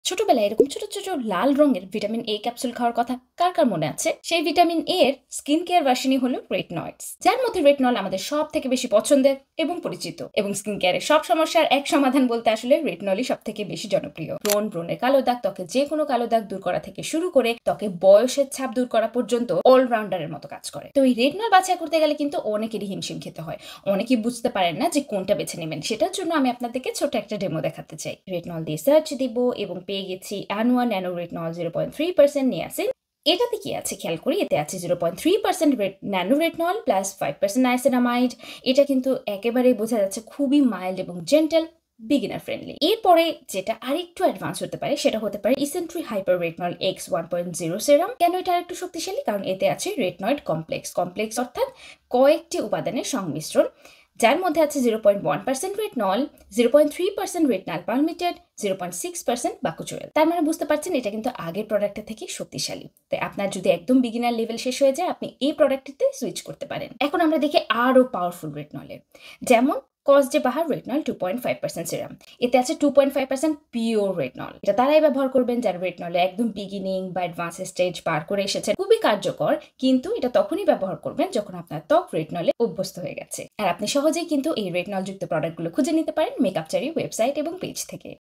ছোটবেলায় এরকম ছোট ছোট লাল রঙের ভিটামিন এ ক্যাপসুল খাওয়ার কথা কার কার মনে আছে? সেই ভিটামিন এ এর স্কিন কেয়ার ভার্সনই হলো রেটনয়েডস, যার মধ্যে রেটনল আমাদের সব থেকে বেশি পছন্দের এবং পরিচিত। এবং স্কিন কেয়ারের সব সমস্যার এক সমাধান বলতে আসলে রেটনলই সব থেকে বেশি জনপ্রিয়। ব্রণের কালো দাগ, ত্বকে যে কোনো কালো দাগ দূর করা থেকে শুরু করে ত্বকে বয়সের ছাপ দূর করা পর্যন্ত অলরাউন্ডারের মতো কাজ করে। তো এই রেটনল বাছাই করতে গেলে কিন্তু অনেকেরই হিমশিম খেতে হয়। অনেকেই বুঝতে পারেন না যে কোনটা বেছে নেবেন। সেটার জন্য আমি আপনাদেরকে ছোট একটা ডেমো দেখাতে চাই। রেটনল দিয়ে সার্চ দিব এবং পেয়ে গেছি অ্যানুয়া ন্যানো রেটনল 0.3% নিয়াসিন। এটাতে কি আছে খেয়াল করি, এতে আছে 0.3% ন্যানো রেটনল প্লাস 5% নাইসিনামাইড। এটা কিন্তু একেবারেই বোঝা যাচ্ছে খুবই মাইল্ড এবং জেন্টাল, বিগিনার ফ্রেন্ডলি। এরপরে যেটা আরেকটু অ্যাডভান্স হতে পারে সেটা হতে পারে ইসেন্ট্রি হাইপার রেটনল এক্স 1.0 সেরাম। কেন এটা আরেকটু শক্তিশালী? কারণ এতে আছে রেটনয়েড কমপ্লেক্স অর্থাৎ কয়েকটি উপাদানের সংমিশ্রণ, যার মধ্যে আছে 0.1% রেটনল, 0.3% রেটনাল পালমিটেড, 0.6% বাকুচুয়েল। তার মানে বুঝতে পারছেন এটা কিন্তু আগের প্রোডাক্টের থেকে শক্তিশালী। তাই আপনার যদি একদম বিগিনার লেভেল শেষ হয়ে যায়, আপনি এই প্রোডাক্টটিতে সুইচ করতে পারেন। এখন আমরা দেখি আরও পাওয়ারফুল রেটনলের, যেমন কসডে বাহার রেটনল 2.5% সিরাম। এতে আছে 2.5% পিওর রেটনল। এটা তারাই ব্যবহার করবেন যারা রেটনলে একদম বিগিনিং বা অ্যাডভান্স স্টেজ পার করে এসেছে। খুবই কার্যকর, কিন্তু এটা তখনই ব্যবহার করবেন যখন আপনার ত্বক রেটনলে অভ্যস্ত হয়ে গেছে। আর আপনি সহজেই কিন্তু এই রেটনল যুক্ত প্রোডাক্টগুলো খুঁজে নিতে পারেন মেকআপ চারি ওয়েবসাইট এবং পেজ থেকে।